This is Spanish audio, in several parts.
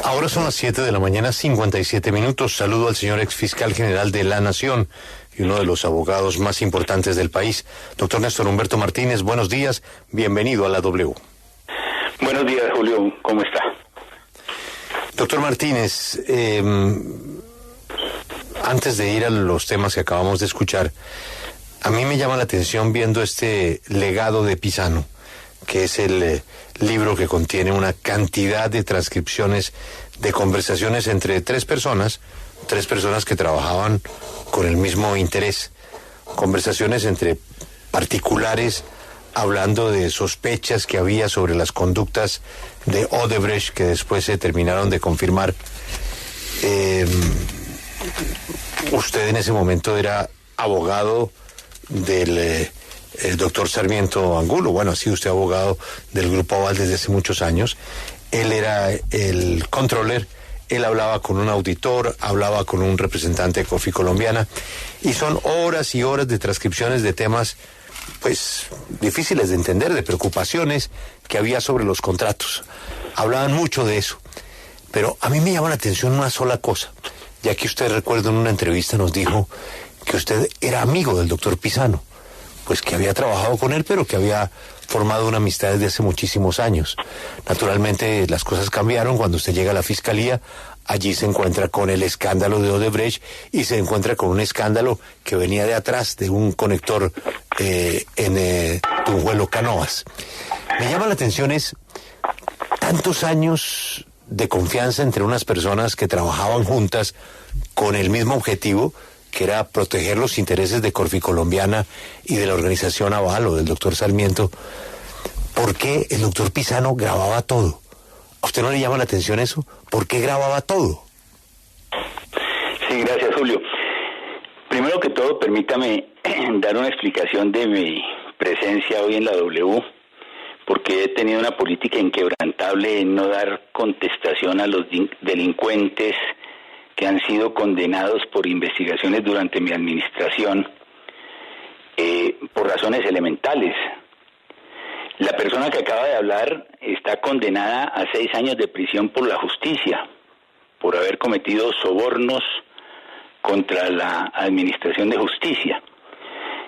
Ahora son las 7 de la mañana, 57 minutos. Saludo al señor exfiscal general de la Nación y uno de los abogados más importantes del país, doctor Néstor Humberto Martínez. Buenos días, bienvenido a la W. Buenos días, Julio, ¿cómo está? Doctor Martínez, antes de ir a los temas que acabamos de escuchar, a mí me llama la atención viendo este legado de Pisano, que es el libro que contiene una cantidad de transcripciones de conversaciones entre tres personas que trabajaban con el mismo interés, conversaciones entre particulares hablando de sospechas que había sobre las conductas de Odebrecht que después se terminaron de confirmar. Usted en ese momento era abogado del el doctor Sarmiento Angulo. Bueno, ha sido usted abogado del Grupo Aval desde hace muchos años. Él era el controller, él hablaba con un auditor, hablaba con un representante de Coffee Colombiana, y son horas y horas de transcripciones de temas, pues, difíciles de entender, de preocupaciones que había sobre los contratos. Hablaban mucho de eso, pero a mí me llama la atención una sola cosa, ya que usted, recuerdo, en una entrevista nos dijo que usted era amigo del doctor Pisano, pues que había trabajado con él, pero que había formado una amistad desde hace muchísimos años. Naturalmente, las cosas cambiaron cuando usted llega a la Fiscalía. Allí se encuentra con el escándalo de Odebrecht y se encuentra con un escándalo que venía de atrás, de un conector en Tunjuelo Canoas. Me llama la atención es tantos años de confianza entre unas personas que trabajaban juntas con el mismo objetivo, que era proteger los intereses de Corfi Colombiana y de la organización Aval o del doctor Sarmiento. ¿Por qué el doctor Pisano grababa todo? ¿A usted no le llama la atención eso? ¿Por qué grababa todo? Sí, gracias, Julio. Primero que todo, permítame dar una explicación de mi presencia hoy en la W, porque he tenido una política inquebrantable en no dar contestación a los delincuentes que han sido condenados por investigaciones durante mi administración, por razones elementales. La persona que acaba de hablar está condenada a 6 años de prisión por la justicia, por haber cometido sobornos contra la administración de justicia.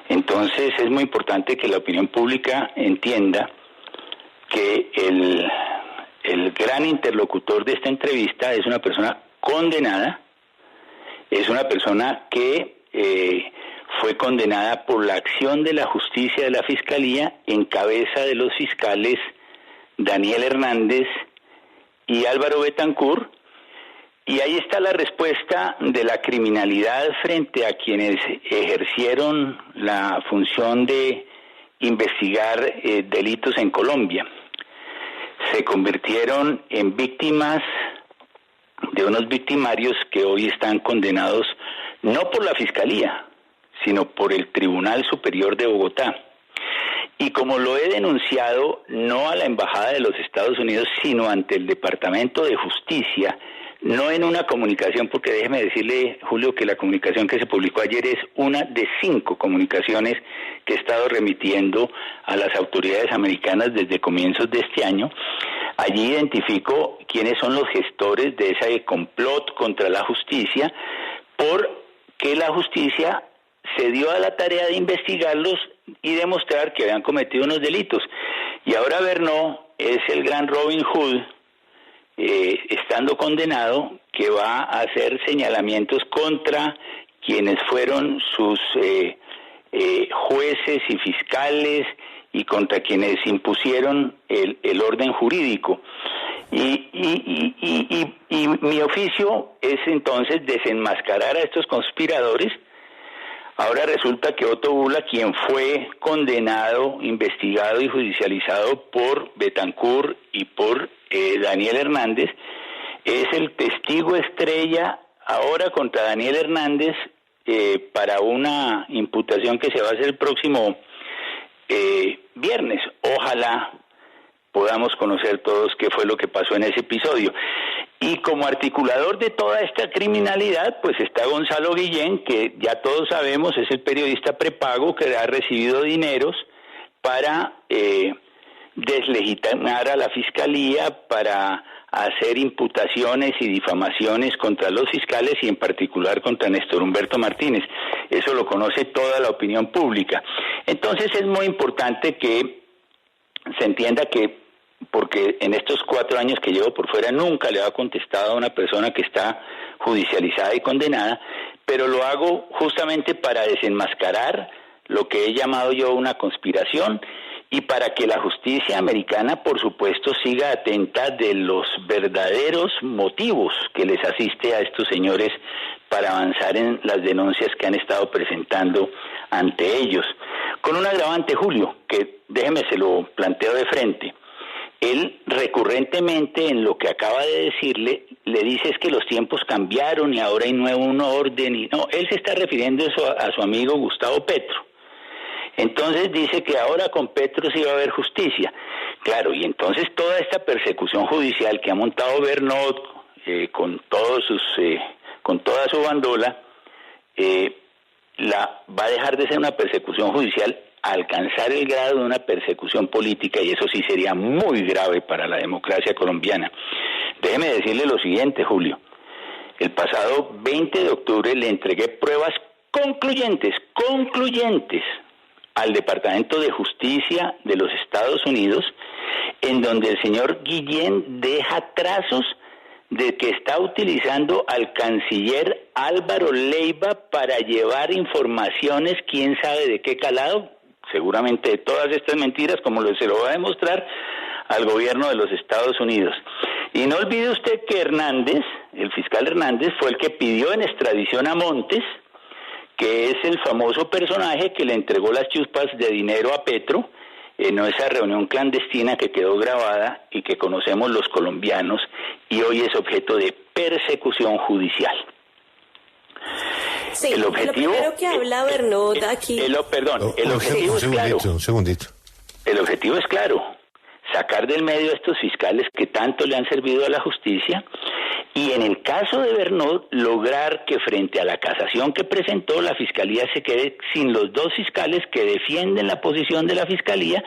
Entonces es muy importante que la opinión pública entienda que el gran interlocutor de esta entrevista es una persona condenada, es una persona que fue condenada por la acción de la justicia de la Fiscalía en cabeza de los fiscales Daniel Hernández y Álvaro Betancourt, y ahí está la respuesta de la criminalidad frente a quienes ejercieron la función de investigar delitos en Colombia. Se convirtieron en víctimas de unos victimarios que hoy están condenados no por la Fiscalía, sino por el Tribunal Superior de Bogotá. Y como lo he denunciado, no a la Embajada de los Estados Unidos, sino ante el Departamento de Justicia, no en una comunicación, porque déjeme decirle, Julio, que la comunicación que se publicó ayer es una de 5 comunicaciones que he estado remitiendo a las autoridades americanas desde comienzos de este año. Allí identifico quiénes son los gestores de ese complot contra la justicia, porque la justicia se dio a la tarea de investigarlos y demostrar que habían cometido unos delitos. Y ahora Bernó es el gran Robin Hood, estando condenado, que va a hacer señalamientos contra quienes fueron sus jueces y fiscales y contra quienes impusieron el orden jurídico. Y mi oficio es entonces desenmascarar a estos conspiradores. Ahora resulta que Otto Bula, quien fue condenado, investigado y judicializado por Betancourt y por Daniel Hernández, es el testigo estrella ahora contra Daniel Hernández para una imputación que se va a hacer el próximo viernes. Ojalá podamos conocer todos qué fue lo que pasó en ese episodio. Y como articulador de toda esta criminalidad, pues está Gonzalo Guillén, que ya todos sabemos es el periodista prepago que ha recibido dineros para deslegitimar a la Fiscalía, para a hacer imputaciones y difamaciones contra los fiscales y en particular contra Néstor Humberto Martínez. Eso lo conoce toda la opinión pública. Entonces es muy importante que se entienda que, porque en estos 4 años que llevo por fuera nunca le ha contestado a una persona que está judicializada y condenada, pero lo hago justamente para desenmascarar lo que he llamado yo una conspiración y para que la justicia americana, por supuesto, siga atenta de los verdaderos motivos que les asiste a estos señores para avanzar en las denuncias que han estado presentando ante ellos. Con un agravante, Julio, que déjeme se lo planteo de frente. Él recurrentemente en lo que acaba de decirle, le dice es que los tiempos cambiaron y ahora hay un orden. Y no, él se está refiriendo eso a su amigo Gustavo Petro. Entonces dice que ahora con Petro sí va a haber justicia. Claro, y entonces toda esta persecución judicial que ha montado Bernot con toda su bandola, va a dejar de ser una persecución judicial a alcanzar el grado de una persecución política, y eso sí sería muy grave para la democracia colombiana. Déjeme decirle lo siguiente, Julio. El pasado 20 de octubre le entregué pruebas concluyentes, al Departamento de Justicia de los Estados Unidos, en donde el señor Guillén deja trazos de que está utilizando al canciller Álvaro Leiva para llevar informaciones, quién sabe de qué calado, seguramente de todas estas mentiras, como se lo va a demostrar al gobierno de los Estados Unidos. Y no olvide usted que Hernández, el fiscal Hernández, fue el que pidió en extradición a Montes, que es el famoso personaje que le entregó las chuspas de dinero a Petro en esa reunión clandestina que quedó grabada y que conocemos los colombianos y hoy es objeto de persecución judicial. Sí, el objetivo, lo primero que habla Bernot aquí... el objetivo es claro. Un segundito. El objetivo es claro, sacar del medio a estos fiscales que tanto le han servido a la justicia. Y en el caso de Bernot, lograr que frente a la casación que presentó, la Fiscalía se quede sin los 2 fiscales que defienden la posición de la Fiscalía,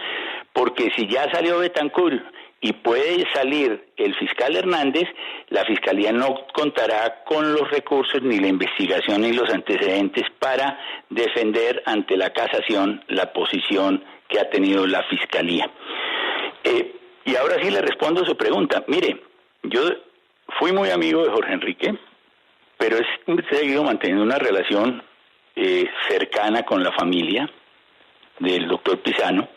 porque si ya salió Betancourt y puede salir el fiscal Hernández, la Fiscalía no contará con los recursos, ni la investigación, ni los antecedentes para defender ante la casación la posición que ha tenido la Fiscalía. Y ahora sí le respondo a su pregunta. Mire, yo fui muy amigo de Jorge Enrique, pero he seguido manteniendo una relación cercana con la familia del doctor Pisano.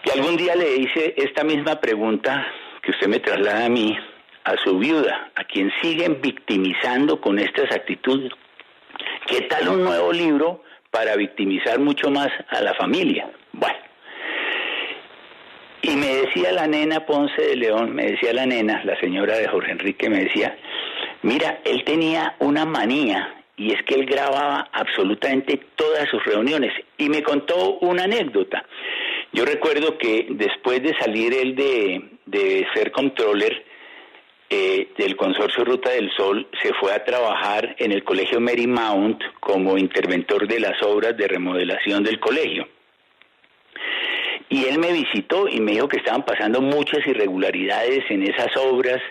Y algún día le hice esta misma pregunta que usted me traslada a mí, a su viuda, a quien siguen victimizando con estas actitudes. ¿Qué tal un nuevo libro para victimizar mucho más a la familia? Bueno. Y me decía la nena Ponce de León, la señora de Jorge Enrique, me decía, mira, él tenía una manía, y es que él grababa absolutamente todas sus reuniones, y me contó una anécdota. Yo recuerdo que después de salir él de ser controller del Consorcio Ruta del Sol, se fue a trabajar en el Colegio Marymount como interventor de las obras de remodelación del colegio. Y él me visitó y me dijo que estaban pasando muchas irregularidades en esas obras,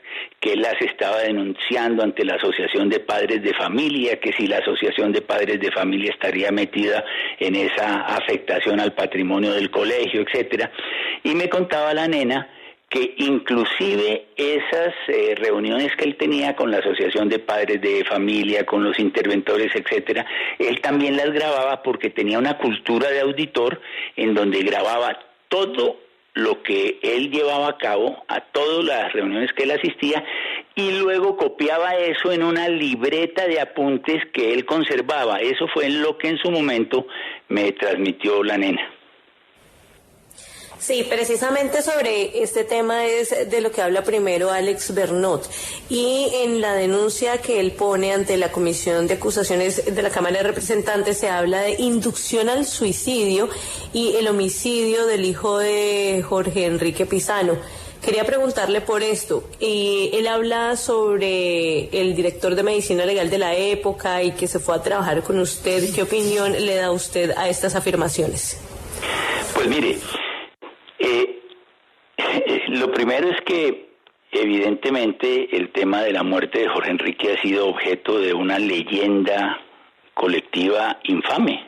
que él las estaba denunciando ante la Asociación de Padres de Familia, que si la Asociación de Padres de Familia estaría metida en esa afectación al patrimonio del colegio, etcétera. Y me contaba la nena que inclusive esas reuniones que él tenía con la Asociación de Padres de Familia, con los interventores, etcétera, él también las grababa porque tenía una cultura de auditor en donde grababa todo lo que él llevaba a cabo, a todas las reuniones que él asistía, y luego copiaba eso en una libreta de apuntes que él conservaba. Eso fue lo que en su momento me transmitió la nena. Sí, precisamente sobre este tema es de lo que habla primero Alex Bernot, y en la denuncia que él pone ante la Comisión de Acusaciones de la Cámara de Representantes se habla de inducción al suicidio y el homicidio del hijo de Jorge Enrique Pisano. Quería preguntarle por esto, y él habla sobre el director de Medicina Legal de la época y que se fue a trabajar con usted. ¿Qué opinión le da usted a estas afirmaciones? Pues mire, lo primero es que evidentemente el tema de la muerte de Jorge Enrique ha sido objeto de una leyenda colectiva infame.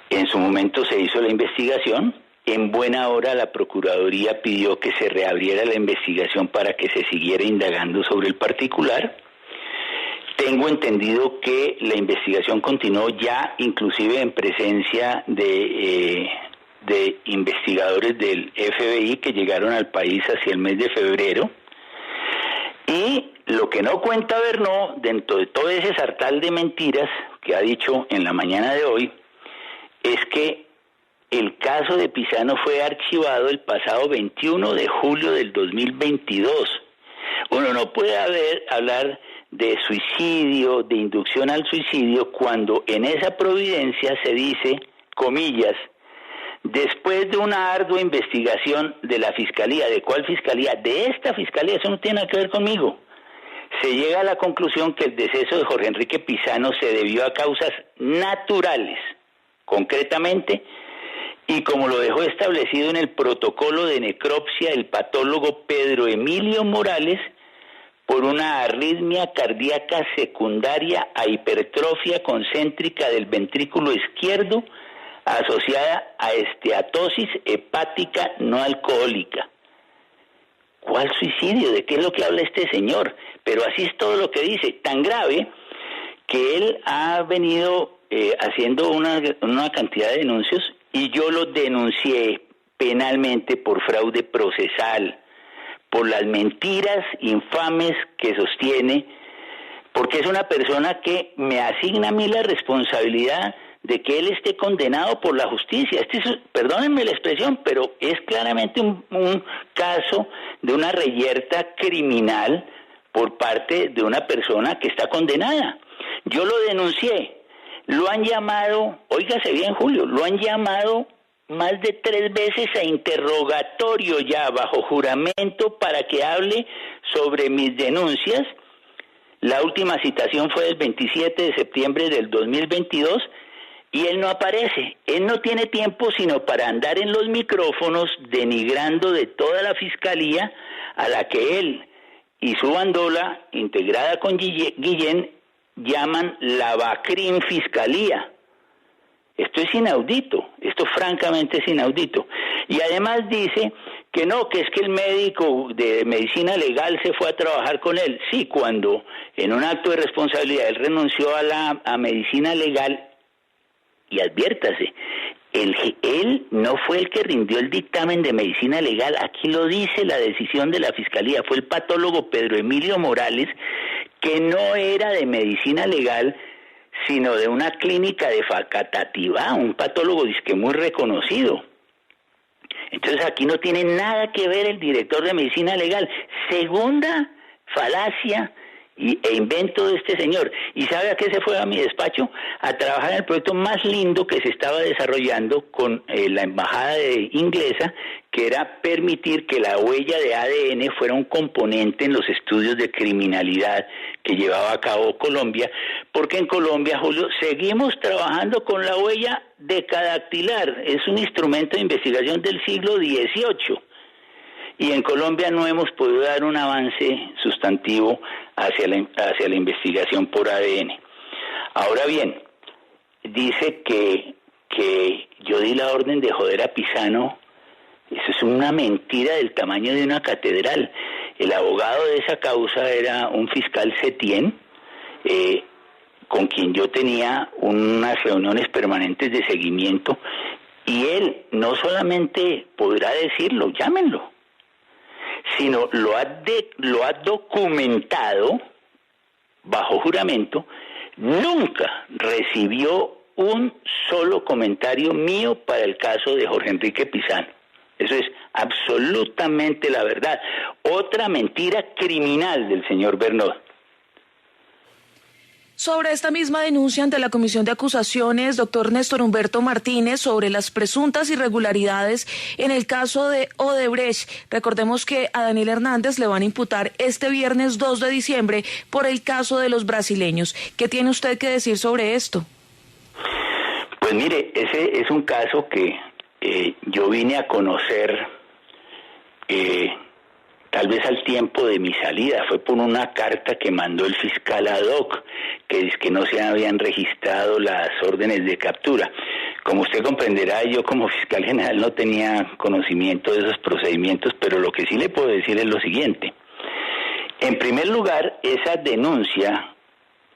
En su momento se hizo la investigación. En buena hora la Procuraduría pidió que se reabriera la investigación para que se siguiera indagando sobre el particular. Tengo entendido que la investigación continuó ya inclusive en presencia de investigadores del FBI que llegaron al país hacia el mes de febrero. Y lo que no cuenta Bernot, dentro de todo ese sartal de mentiras que ha dicho en la mañana de hoy, es que el caso de Pisano fue archivado el pasado 21 de julio del 2022. Uno no puede hablar de suicidio, de inducción al suicidio, cuando en esa providencia se dice, comillas, después de una ardua investigación de la Fiscalía. ¿De cuál Fiscalía? De esta Fiscalía, eso no tiene nada que ver conmigo. Se llega a la conclusión que el deceso de Jorge Enrique Pisano se debió a causas naturales, concretamente, y como lo dejó establecido en el protocolo de necropsia el patólogo Pedro Emilio Morales, por una arritmia cardíaca secundaria a hipertrofia concéntrica del ventrículo izquierdo asociada a esteatosis hepática no alcohólica. ¿Cuál suicidio? ¿De qué es lo que habla este señor? Pero así es todo lo que dice, tan grave que él ha venido haciendo una cantidad de denuncios, y yo lo denuncié penalmente por fraude procesal, por las mentiras infames que sostiene, porque es una persona que me asigna a mí la responsabilidad de que él esté condenado por la justicia. Perdónenme la expresión, pero es claramente un caso de una reyerta criminal por parte de una persona que está condenada. Yo lo denuncié. Lo han llamado, óigase bien, Julio, lo han llamado más de 3 veces a interrogatorio ya bajo juramento para que hable sobre mis denuncias. La última citación fue el 27 de septiembre del 2022 y él no aparece. Él no tiene tiempo sino para andar en los micrófonos denigrando de toda la Fiscalía a la que él y su bandola, integrada con Guillén, llaman la Bacrin Fiscalía. Esto es inaudito, esto francamente es inaudito. Y además dice que no, que es que el médico de medicina legal se fue a trabajar con él. Sí, cuando en un acto de responsabilidad él renunció a medicina legal, y adviértase, él no fue el que rindió el dictamen de medicina legal, aquí lo dice la decisión de la Fiscalía, fue el patólogo Pedro Emilio Morales, que no era de medicina legal, sino de una clínica de Facatativá, un patólogo disque muy reconocido. Entonces aquí no tiene nada que ver el director de medicina legal. Segunda falacia e invento de este señor. ¿Y sabe a qué se fue a mi despacho? A trabajar en el proyecto más lindo que se estaba desarrollando con la embajada inglesa, que era permitir que la huella de ADN fuera un componente en los estudios de criminalidad que llevaba a cabo Colombia, porque en Colombia, Julio, seguimos trabajando con la huella decadactilar. Es un instrumento de investigación del siglo XVIII. Y en Colombia no hemos podido dar un avance sustantivo hacia la investigación por ADN. Ahora bien, dice que yo di la orden de joder a Pisano. Eso es una mentira del tamaño de una catedral. El abogado de esa causa era un fiscal Setién, con quien yo tenía unas reuniones permanentes de seguimiento, y él no solamente podrá decirlo, llámenlo, sino lo ha documentado bajo juramento. Nunca recibió un solo comentario mío para el caso de Jorge Enrique Pisano. Eso es absolutamente la verdad. Otra mentira criminal del señor Bernot. Sobre esta misma denuncia ante la Comisión de Acusaciones, doctor Néstor Humberto Martínez, sobre las presuntas irregularidades en el caso de Odebrecht. Recordemos que a Daniel Hernández le van a imputar este viernes 2 de diciembre por el caso de los brasileños. ¿Qué tiene usted que decir sobre esto? Pues mire, ese es un caso que yo vine a conocer tal vez al tiempo de mi salida, fue por una carta que mandó el fiscal ad hoc, que dice que no se habían registrado las órdenes de captura. Como usted comprenderá, yo como fiscal general no tenía conocimiento de esos procedimientos, pero lo que sí le puedo decir es lo siguiente. En primer lugar, esa denuncia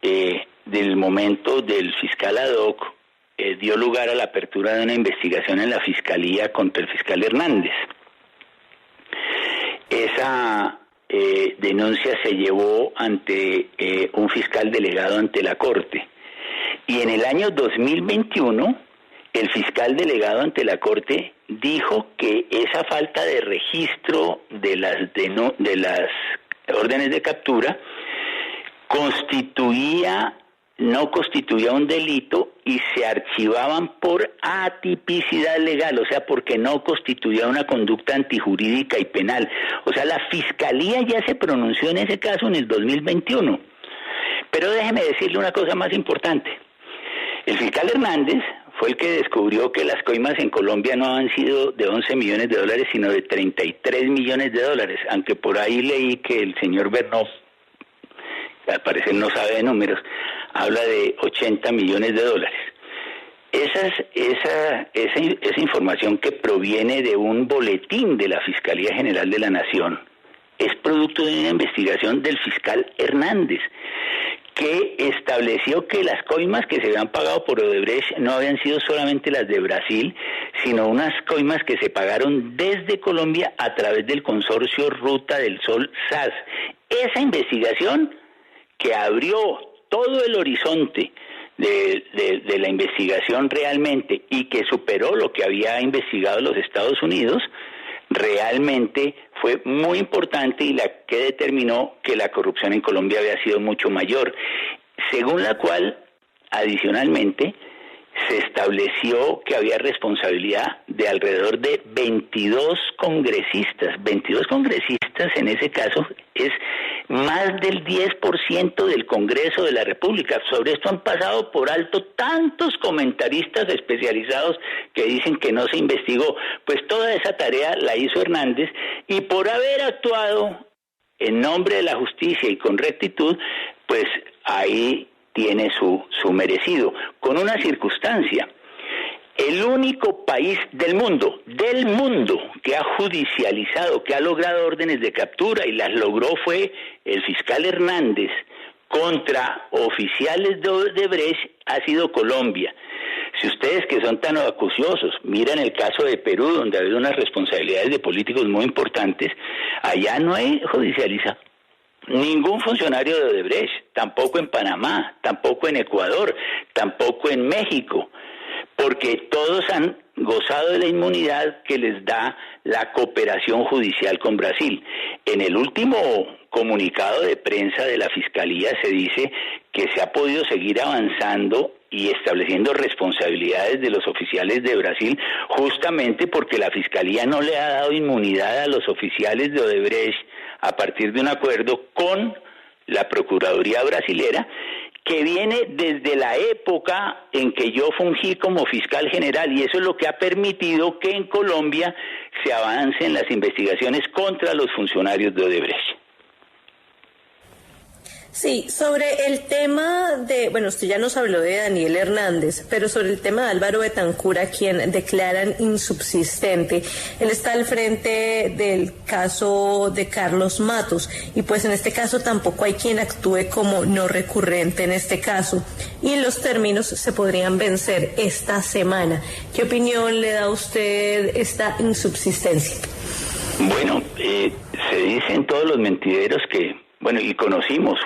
del momento del fiscal ad hoc dio lugar a la apertura de una investigación en la Fiscalía contra el fiscal Hernández. Esa denuncia se llevó ante un fiscal delegado ante la Corte. Y en el año 2021, el fiscal delegado ante la Corte dijo que esa falta de registro de las órdenes de captura no constituía un delito y se archivaban por atipicidad legal, o sea, porque no constituía una conducta antijurídica y penal. O sea, la Fiscalía ya se pronunció en ese caso en el 2021. Pero déjeme decirle una cosa más importante. El fiscal Hernández fue el que descubrió que las coimas en Colombia no han sido de 11 millones de dólares, sino de 33 millones de dólares, aunque por ahí leí que el señor Bernot, al parecer no sabe de números, habla de 80 millones de dólares. Esa información que proviene de un boletín de la Fiscalía General de la Nación es producto de una investigación del fiscal Hernández, que estableció que las coimas que se habían pagado por Odebrecht no habían sido solamente las de Brasil, sino unas coimas que se pagaron desde Colombia a través del consorcio Ruta del Sol SAS. Esa investigación que abrió todo el horizonte de la investigación realmente y que superó lo que había investigado los Estados Unidos, realmente fue muy importante y la que determinó que la corrupción en Colombia había sido mucho mayor, según la cual, adicionalmente, se estableció que había responsabilidad de alrededor de 22 congresistas. 22 congresistas en ese caso es más del 10% del Congreso de la República. Sobre esto han pasado por alto tantos comentaristas especializados que dicen que no se investigó. Pues toda esa tarea la hizo Hernández y por haber actuado en nombre de la justicia y con rectitud, pues ahí tiene su merecido, con una circunstancia. El único país del mundo, que ha judicializado, que ha logrado órdenes de captura y las logró fue el fiscal Hernández contra oficiales de Odebrecht, ha sido Colombia. Si ustedes que son tan acuciosos miran el caso de Perú, donde ha habido unas responsabilidades de políticos muy importantes, allá no hay judicializado ningún funcionario de Odebrecht, tampoco en Panamá, tampoco en Ecuador, tampoco en México, porque todos han gozado de la inmunidad que les da la cooperación judicial con Brasil. En el último comunicado de prensa de la Fiscalía se dice que se ha podido seguir avanzando y estableciendo responsabilidades de los oficiales de Brasil, justamente porque la Fiscalía no le ha dado inmunidad a los oficiales de Odebrecht a partir de un acuerdo con la Procuraduría brasilera, que viene desde la época en que yo fungí como fiscal general, y eso es lo que ha permitido que en Colombia se avancen las investigaciones contra los funcionarios de Odebrecht. Sí, sobre el tema de, bueno, usted ya nos habló de Daniel Hernández, pero sobre el tema de Álvaro Betancur, a quien declaran insubsistente, él está al frente del caso de Carlos Matos, y pues en este caso tampoco hay quien actúe como no recurrente en este caso, y los términos se podrían vencer esta semana. ¿Qué opinión le da a usted esta insubsistencia? Bueno, se dicen todos los mentideros que, bueno, y conocimos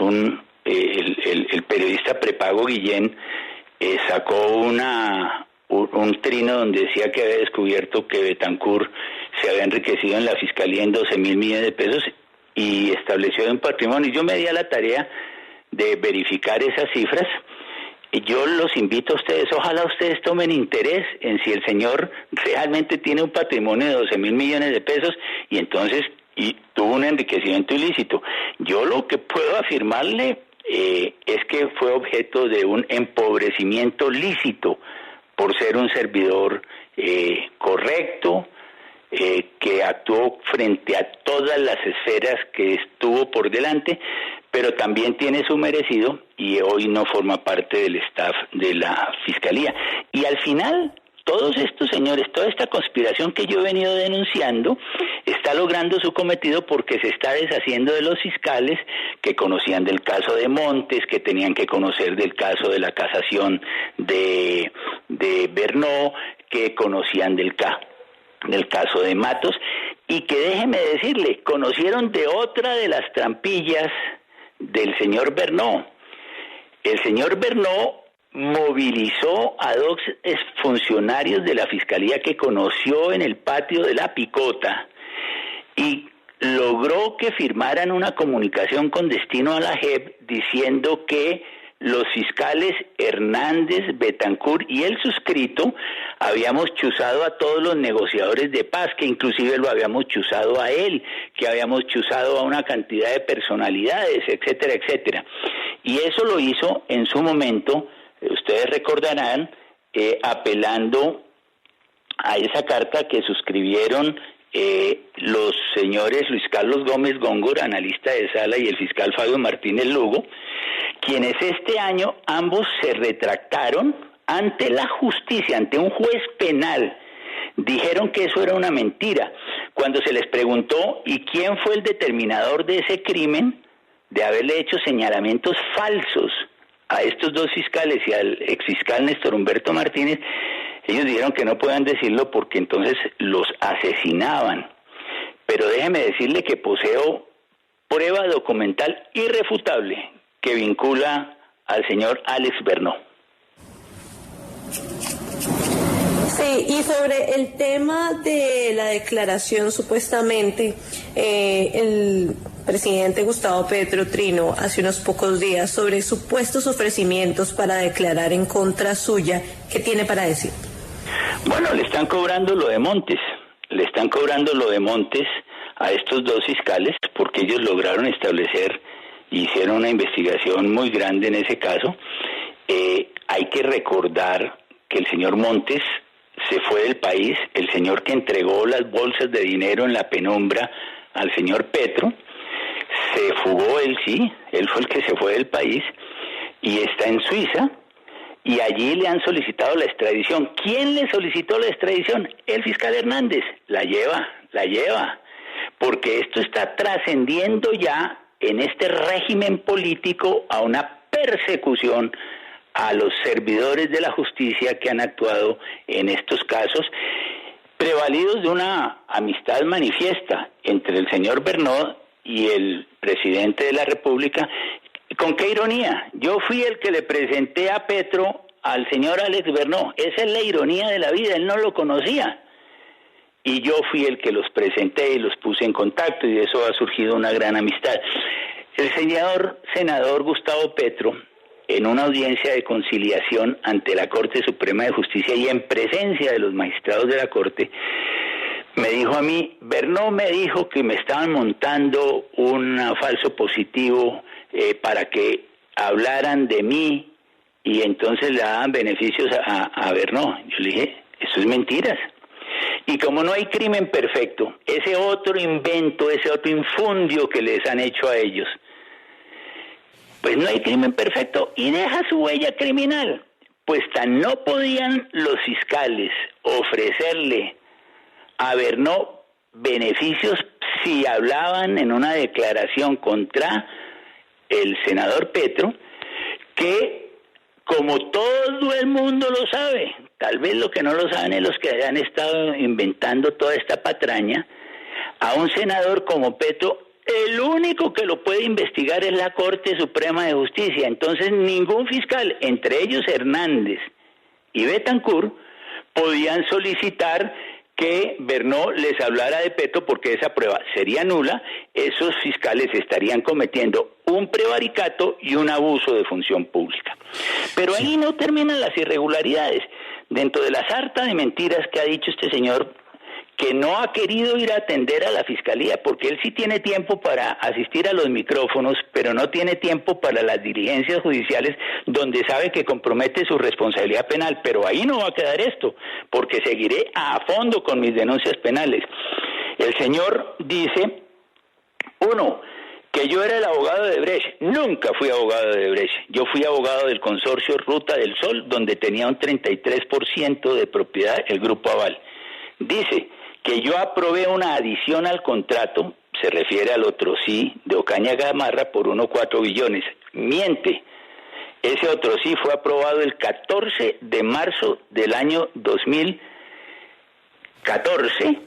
el periodista prepago Guillén sacó un trino donde decía que había descubierto que Betancur se había enriquecido en la Fiscalía en 12,000 millones de pesos y estableció un patrimonio. Yo me di a la tarea de verificar esas cifras. Y yo los invito a ustedes, ojalá ustedes tomen interés en si el señor realmente tiene un patrimonio de 12,000 millones de pesos y entonces tuvo un enriquecimiento ilícito. Yo lo que puedo afirmarle es que fue objeto de un empobrecimiento lícito por ser un servidor correcto, que actuó frente a todas las esferas que estuvo por delante, pero también tiene su merecido y hoy no forma parte del staff de la Fiscalía. Y al final, todos estos señores, toda esta conspiración que yo he venido denunciando, está logrando su cometido porque se está deshaciendo de los fiscales que conocían del caso de Montes, que tenían que conocer del caso de la casación de Bernó, que conocían del caso de Matos, y que déjeme decirle, conocieron de otra de las trampillas del señor Bernó. El señor Bernó movilizó a dos exfuncionarios de la Fiscalía que conoció en el patio de la Picota y logró que firmaran una comunicación con destino a la JEP diciendo que los fiscales Hernández, Betancourt y el suscrito habíamos chuzado a todos los negociadores de paz, que inclusive lo habíamos chuzado a él, que habíamos chuzado a una cantidad de personalidades, etcétera, etcétera. Y eso lo hizo en su momento, ustedes recordarán, apelando a esa carta que suscribieron los señores Luis Carlos Gómez Góngora, analista de Sala, y el fiscal Fabio Martínez Lugo, quienes este año ambos se retractaron ante la justicia, ante un juez penal. Dijeron que eso era una mentira. Cuando se les preguntó ¿y quién fue el determinador de ese crimen? De haberle hecho señalamientos falsos a estos dos fiscales y al exfiscal Néstor Humberto Martínez, ellos dijeron que no puedan decirlo porque entonces los asesinaban. Pero déjeme decirle que poseo prueba documental irrefutable que vincula al señor Alex Bernó. Sí, y sobre el tema de la declaración, supuestamente, el presidente Gustavo Petro Trino hace unos pocos días sobre supuestos ofrecimientos para declarar en contra suya, ¿qué tiene para decir? Bueno, le están cobrando lo de Montes, a estos dos fiscales porque ellos lograron establecer y hicieron una investigación muy grande en ese caso. Hay que recordar que el señor Montes se fue del país, el señor que entregó las bolsas de dinero en la penumbra al señor Petro, se fugó él, sí, él fue el que se fue del país y está en Suiza y allí le han solicitado la extradición. ¿Quién le solicitó la extradición? El fiscal Hernández. La lleva, porque esto está trascendiendo ya en este régimen político a una persecución a los servidores de la justicia que han actuado en estos casos, prevalidos de una amistad manifiesta entre el señor Bernó y el presidente de la República. ¿Con qué ironía? Yo fui el que le presenté a Petro al señor Alex Bernó. Esa es la ironía de la vida, él no lo conocía. Y yo fui el que los presenté y los puse en contacto y de eso ha surgido una gran amistad. El señor senador Gustavo Petro, en una audiencia de conciliación ante la Corte Suprema de Justicia y en presencia de los magistrados de la Corte, me dijo a mí, Bernó me dijo que me estaban montando un falso positivo para que hablaran de mí y entonces le daban beneficios a Bernó. Yo le dije, eso es mentiras. Y como no hay crimen perfecto, ese otro invento, ese otro infundio que les han hecho a ellos, pues no hay crimen perfecto y deja su huella criminal. Pues tan no podían los fiscales ofrecerle a Bernó beneficios si hablaban en una declaración contra el senador Petro, que como todo el mundo lo sabe, tal vez lo que no lo saben es los que han estado inventando toda esta patraña, a un senador como Petro, el único que lo puede investigar es la Corte Suprema de Justicia. Entonces ningún fiscal, entre ellos Hernández y Betancourt, podían solicitar que Bernó les hablara de Petro porque esa prueba sería nula. Esos fiscales estarían cometiendo un prevaricato y un abuso de función pública. Pero ahí no terminan las irregularidades. Dentro de la sarta de mentiras que ha dicho este señor, que no ha querido ir a atender a la fiscalía, porque él sí tiene tiempo para asistir a los micrófonos, pero no tiene tiempo para las diligencias judiciales donde sabe que compromete su responsabilidad penal. Pero ahí no va a quedar esto, porque seguiré a fondo con mis denuncias penales. El señor dice, uno, que yo era el abogado de Odebrecht. Nunca fui abogado de Odebrecht. Yo fui abogado del consorcio Ruta del Sol, donde tenía un 33% de propiedad el Grupo Aval. Dice que yo aprobé una adición al contrato, se refiere al otro sí de Ocaña Gamarra por 1,4 billones. Miente. Ese otro sí fue aprobado el 14 de marzo del año 2014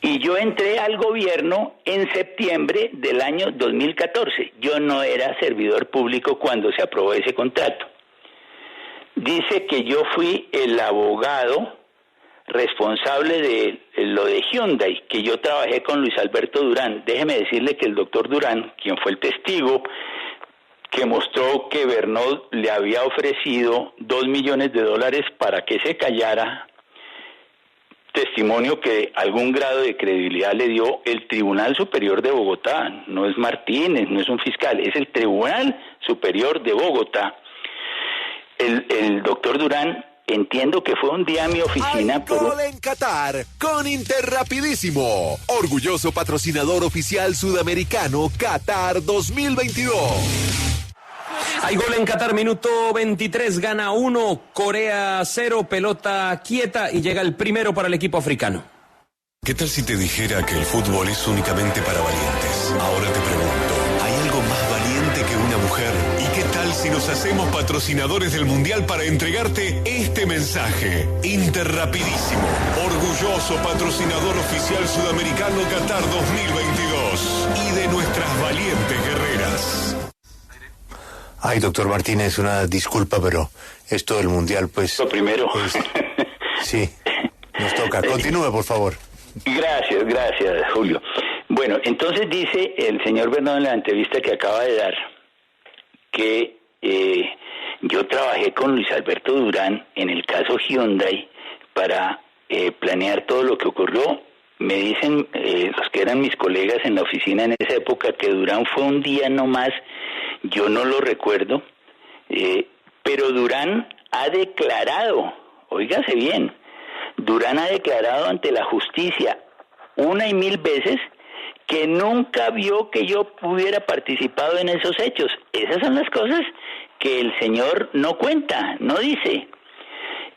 y yo entré al gobierno en septiembre del año 2014. Yo no era servidor público cuando se aprobó ese contrato. Dice que yo fui el abogado responsable de lo de Hyundai, que yo trabajé con Luis Alberto Durán. Déjeme decirle que el doctor Durán, quien fue el testigo que mostró que Bernot le había ofrecido $2 millones para que se callara, testimonio que algún grado de credibilidad le dio el Tribunal Superior de Bogotá. No es Martínez, no es un fiscal, es el Tribunal Superior de Bogotá. El doctor Durán, entiendo que fue un día a mi oficina. Hay gol en Qatar con Interrapidísimo, orgulloso patrocinador oficial sudamericano Qatar 2022. Hay gol en Qatar, minuto 23, gana 1, Corea 0, pelota quieta y llega el primero para el equipo africano. ¿Qué tal si te dijera que el fútbol es únicamente para valientes? Ahora te pregunto, ¿hay algo más valiente que una mujer? ¿Y qué tal si nos hacemos patrocinadores del Mundial para entregarte este mensaje? Interrapidísimo, orgulloso patrocinador oficial sudamericano Qatar 2022 y de nuestras valientes guerreras. Ay, doctor Martínez, una disculpa, pero esto del Mundial, pues... Lo primero. Sí, nos toca. Continúe, por favor. Gracias, Julio. Bueno, entonces dice el señor Bernot en la entrevista que acaba de dar que yo trabajé con Luis Alberto Durán en el caso Hyundai para planear todo lo que ocurrió. Me dicen los que eran mis colegas en la oficina en esa época que Durán fue un día nomás. Yo no lo recuerdo, pero Durán ha declarado, óigase bien, Durán ha declarado ante la justicia 1 y 1000 veces que nunca vio que yo hubiera participado en esos hechos. Esas son las cosas que el señor no cuenta, no dice.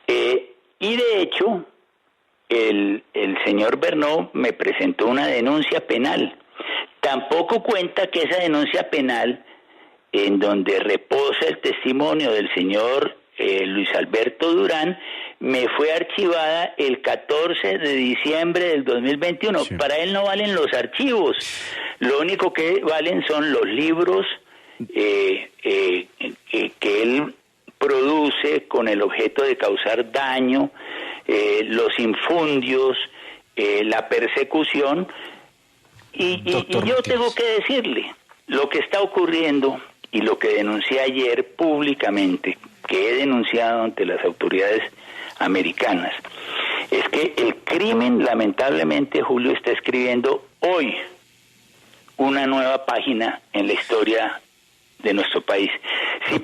Y de hecho, el señor Bernot me presentó una denuncia penal. Tampoco cuenta que esa denuncia penal, en donde reposa el testimonio del señor Luis Alberto Durán, me fue archivada el 14 de diciembre del 2021. Sí. Para él no valen los archivos, lo único que valen son los libros que él produce con el objeto de causar daño, los infundios, la persecución, y yo tengo que decirle lo que está ocurriendo y lo que denuncié ayer públicamente, que he denunciado ante las autoridades americanas, es que el crimen, lamentablemente, Julio, está escribiendo hoy una nueva página en la historia de nuestro país. Si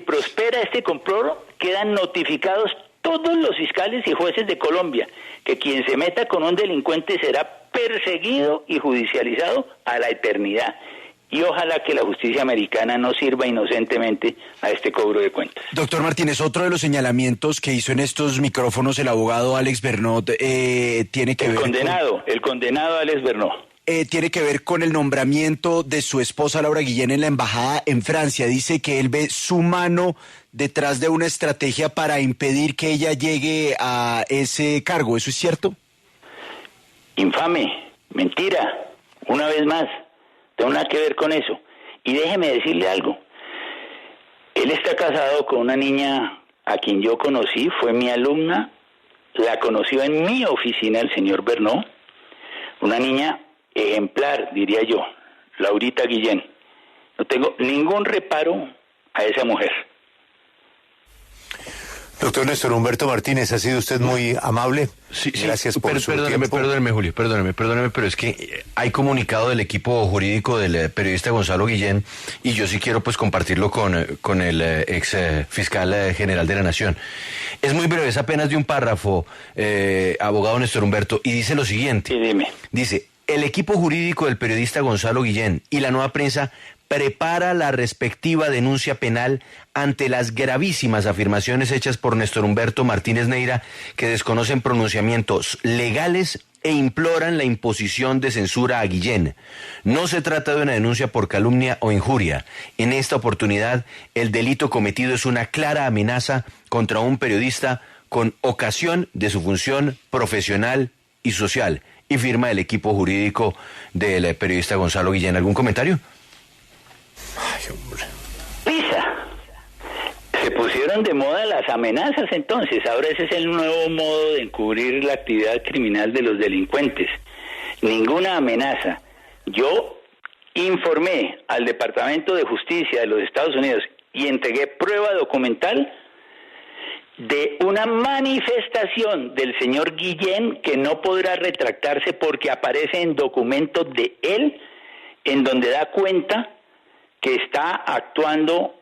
prospera este complot, quedan notificados todos los fiscales y jueces de Colombia que quien se meta con un delincuente será perseguido y judicializado a la eternidad. Y ojalá que la justicia americana no sirva inocentemente a este cobro de cuentas. Doctor Martínez, otro de los señalamientos que hizo en estos micrófonos el abogado Alex Bernot tiene que ver el condenado Alex Bernot. Tiene que ver con el nombramiento de su esposa Laura Guillén en la embajada en Francia. Dice que él ve su mano detrás de una estrategia para impedir que ella llegue a ese cargo. ¿Eso es cierto? Infame, mentira, una vez más. Tengo nada que ver con eso. Y déjeme decirle algo. Él está casado con una niña a quien yo conocí, fue mi alumna, la conoció en mi oficina el señor Bernot, una niña ejemplar, diría yo, Laurita Guillén. No tengo ningún reparo a esa mujer. Doctor Néstor Humberto Martínez, ha sido usted muy amable. Sí, gracias por su tiempo. Perdóneme, Julio, perdóneme, pero es que hay comunicado del equipo jurídico del periodista Gonzalo Guillén y yo sí quiero pues compartirlo con el ex fiscal general de la Nación. Es muy breve, es apenas de un párrafo, abogado Néstor Humberto, y dice lo siguiente. Sí, dime. Dice, el equipo jurídico del periodista Gonzalo Guillén y la Nueva Prensa prepara la respectiva denuncia penal ante las gravísimas afirmaciones hechas por Néstor Humberto Martínez Neira, que desconocen pronunciamientos legales e imploran la imposición de censura a Guillén. No se trata de una denuncia por calumnia o injuria. En esta oportunidad, el delito cometido es una clara amenaza contra un periodista con ocasión de su función profesional y social. Y firma el equipo jurídico del periodista Gonzalo Guillén. ¿Algún comentario? Ay, hombre. Pisa. Se pusieron de moda las amenazas entonces. Ahora ese es el nuevo modo de encubrir la actividad criminal de los delincuentes. Ninguna amenaza. Yo informé al Departamento de Justicia de los Estados Unidos y entregué prueba documental de una manifestación del señor Guillén que no podrá retractarse porque aparece en documentos de él en donde da cuenta que está actuando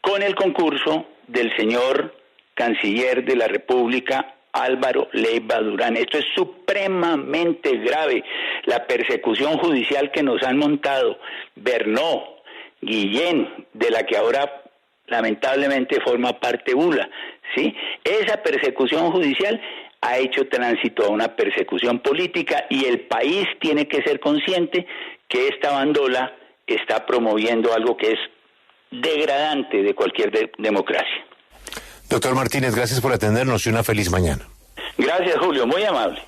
con el concurso del señor canciller de la República, Álvaro Leiva Durán. Esto es supremamente grave. La persecución judicial que nos han montado Bernó, Guillén, de la que ahora lamentablemente forma parte ULA, ¿sí? Esa persecución judicial ha hecho tránsito a una persecución política y el país tiene que ser consciente que esta bandola está promoviendo algo que es degradante de cualquier democracia. Doctor Martínez, gracias por atendernos y una feliz mañana. Gracias, Julio, muy amable.